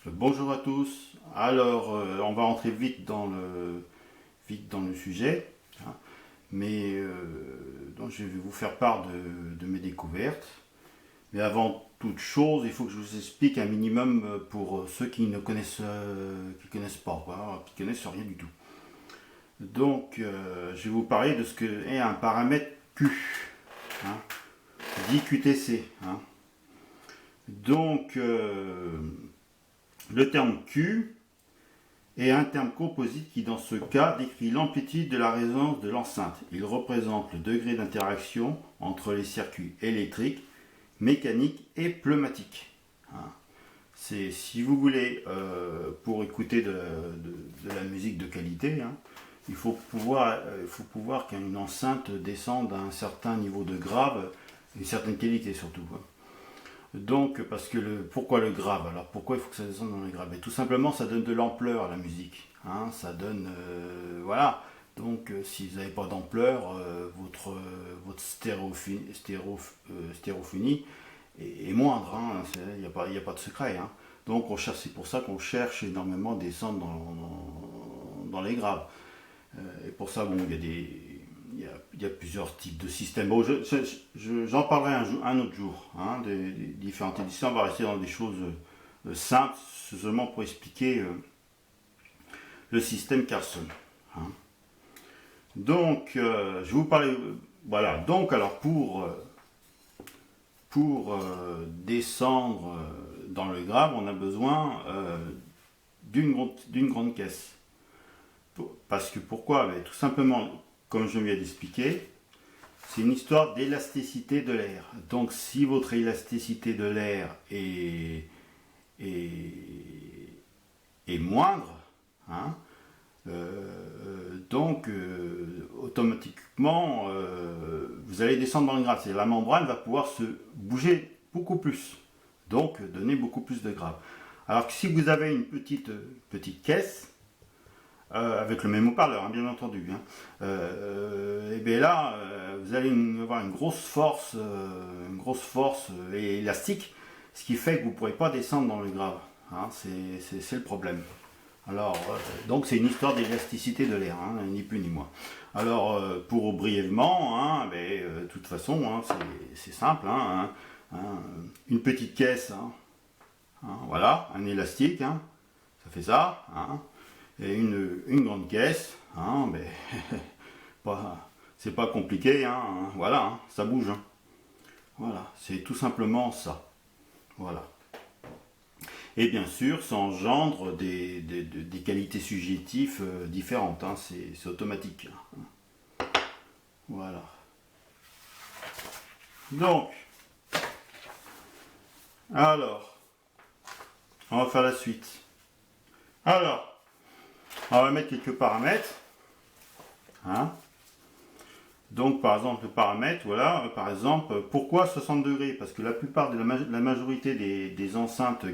Bonjour à tous. Alors, on va entrer vite dans le sujet, hein. Mais donc je vais vous faire part de mes découvertes. Mais avant toute chose, il faut que je vous explique un minimum pour ceux qui connaissent pas, quoi, qui connaissent rien du tout. Donc, je vais vous parler de ce que est un paramètre Q, hein, dit QTC, hein. Donc, le terme Q est un terme composite qui, dans ce cas, décrit l'amplitude de la résonance de l'enceinte. Il représente le degré d'interaction entre les circuits électriques, mécaniques et pneumatiques. Hein. C'est, si vous voulez, pour écouter de la musique de qualité, hein, il faut pouvoir qu'une enceinte descende à un certain niveau de grave, une certaine qualité surtout, hein. Donc, parce que pourquoi le grave? Alors, pourquoi il faut que ça descende dans les graves? Et tout simplement, ça donne de l'ampleur à la musique, hein, ça donne, voilà. Donc, si vous n'avez pas d'ampleur, votre stérophonie est moindre, hein, il n'y a pas de secret, hein. Donc, c'est pour ça qu'on cherche énormément à descendre dans les graves. Et pour ça, bon, il y a plusieurs types de systèmes. Bon, j'en parlerai un autre jour, hein, des différentes éditions. On va rester dans des choses simples, seulement pour expliquer le système Carlson, hein. Donc, je vais vous parler. Voilà. Donc, alors pour descendre dans le grave, on a besoin d'une grande caisse. Parce que pourquoi? Ben, tout simplement, comme je viens d'expliquer, c'est une histoire d'élasticité de l'air. Donc si votre élasticité de l'air est moindre, hein, donc automatiquement vous allez descendre dans le grave. C'est-à-dire la membrane va pouvoir se bouger beaucoup plus, donc donner beaucoup plus de grave. Alors que si vous avez une petite caisse, avec le même haut-parleur, hein, bien entendu, hein. Et bien là, vous allez avoir une grosse force élastique, ce qui fait que vous ne pourrez pas descendre dans le grave, hein, c'est le problème. Alors, donc c'est une histoire d'élasticité de l'air, hein, ni plus ni moins. Alors, pour brièvement, hein, de toute façon, hein, c'est simple, hein, une petite caisse, voilà, un élastique, hein, ça fait ça, hein. Et une grande caisse, hein, c'est pas compliqué, hein, voilà, hein, ça bouge, hein. Voilà, c'est tout simplement ça. Voilà. Et bien sûr, ça engendre des qualités subjectives différentes, hein, c'est automatique, hein. Voilà. Donc, alors, on va faire la suite. Alors, on va mettre quelques paramètres, hein. Donc par exemple le paramètre, voilà, par exemple, pourquoi 60 degrés? Parce que la plupart de la majorité des enceintes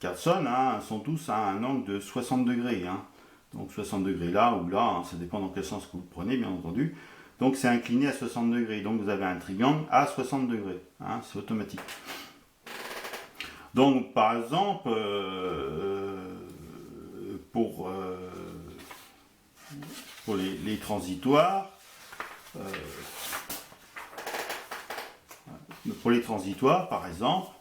Carlson, hein, sont tous à un angle de 60 degrés, hein. Donc 60 degrés là ou là, hein, ça dépend dans quel sens que vous prenez, bien entendu. Donc c'est incliné à 60 degrés, donc vous avez un triangle à 60 degrés, hein, c'est automatique. Donc par exemple, pour les transitoires, par exemple,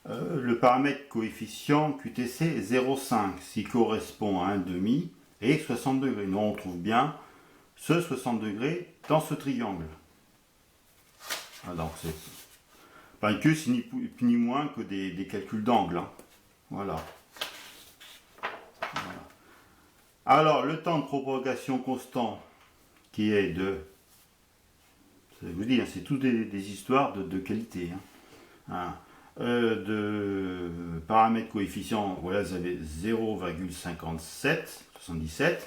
le paramètre coefficient QTC est 0,5, ce qui correspond à 1,5 et 60 degrés. Nous, on trouve bien ce 60 degrés dans ce triangle. Ah, donc, c'est pas que c'est ni plus ni moins que des calculs d'angle, hein. Voilà. Voilà. Alors, le temps de propagation constant, qui est de... Je vous dis, hein, c'est toutes des histoires de qualité, hein. De paramètres coefficients, voilà, vous avez 0,77,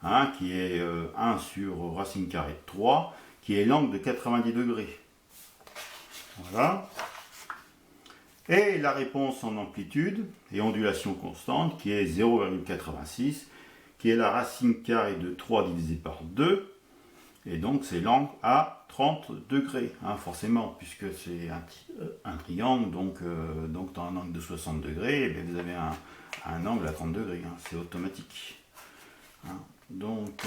hein, qui est 1 sur racine carrée de 3, qui est l'angle de 90 degrés. Voilà. Et la réponse en amplitude et ondulation constante, qui est 0,86, qui est la racine carrée de 3 divisé par 2, Et donc c'est l'angle à 30 degrés, hein, forcément, puisque c'est un triangle, donc dans un angle de 60 degrés, eh bien, vous avez un angle à 30 degrés, hein, c'est automatique. Hein. Donc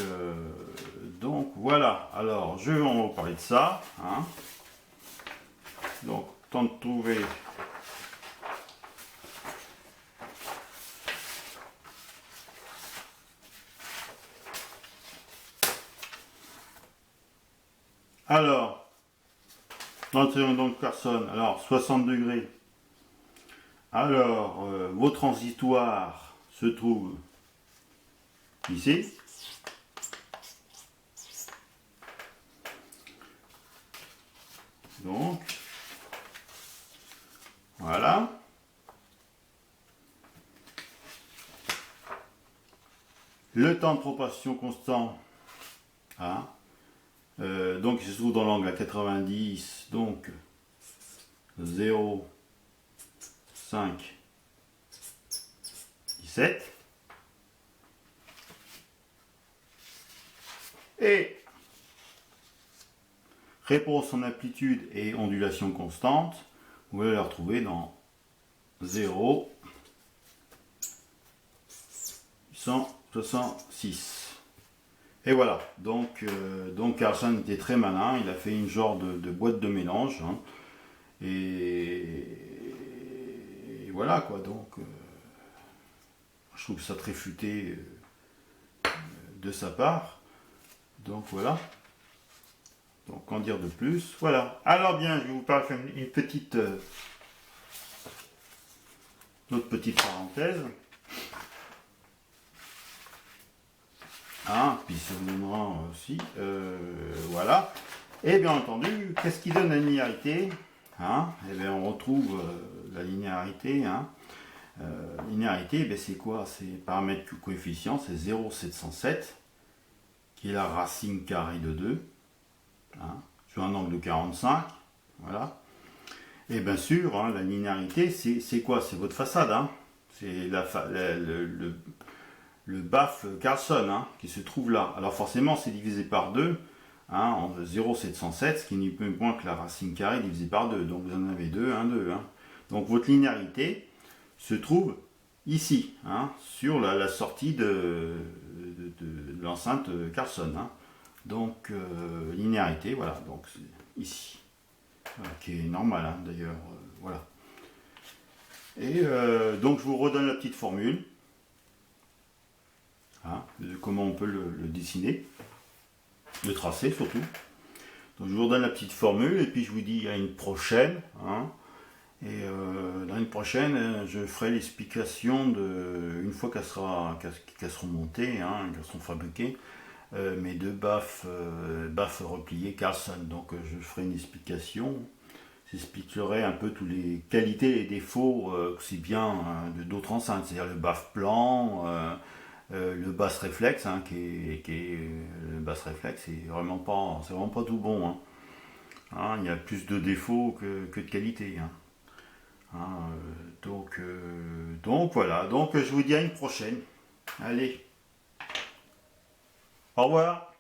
voilà, alors on va parler de ça. Hein. Donc, temps de trouver alors, dans le triangle de Carson, alors 60 degrés. Alors, vos transitoires se trouvent ici. Donc, voilà. Le temps de propagation constant, hein, donc il se trouve dans l'angle à 90, donc 0, 5, 17. Et réponse en amplitude et ondulation constante, vous allez la retrouver dans 0, 166. Et voilà, donc Carlson était très malin, il a fait une genre de boîte de mélange, hein, et voilà quoi, donc je trouve ça très futé de sa part, donc voilà. Donc, qu'en dire de plus? Voilà. Alors bien, je vais vous parler une petite, autre petite parenthèse. Hein, puis ça vous donnera aussi. Voilà. Et bien entendu, qu'est-ce qui donne la linéarité? Hein, et bien on retrouve la linéarité. Hein. Linéarité, ben c'est quoi? C'est paramètre coefficient, c'est 0,707, qui est la racine carrée de 2. Hein, sur un angle de 45, voilà. Et bien sûr, hein, la linéarité, c'est quoi? C'est votre façade, hein. C'est le BAF Carlson, hein, qui se trouve là. Alors forcément, c'est divisé par 2, hein, en 0,707, ce qui n'est plus moins que la racine carrée divisée par 2. Donc vous en avez 2, 1, 2. Hein. Donc votre linéarité se trouve ici, hein, sur la sortie de l'enceinte Carlson. Hein. Donc, linéarité, voilà, donc c'est ici, qui est normal, hein, d'ailleurs, voilà. Et donc, je vous redonne la petite formule, hein, de comment on peut le dessiner, le tracer surtout. Donc, je vous redonne la petite formule, et puis je vous dis à une prochaine, hein, et dans une prochaine, je ferai l'explication une fois qu'elles seront montées, hein, qu'elles seront fabriquées, mes deux baffes repliées Carlson. Donc je ferai une explication. J'expliquerai un peu toutes les qualités et les défauts aussi bien d'autres enceintes, c'est-à-dire le baff plan, le basse réflexe, hein, le basse réflexe, c'est vraiment pas tout bon. Hein. Hein, il y a plus de défauts que de qualité. Hein. Hein, donc voilà, donc je vous dis à une prochaine. Allez, au revoir.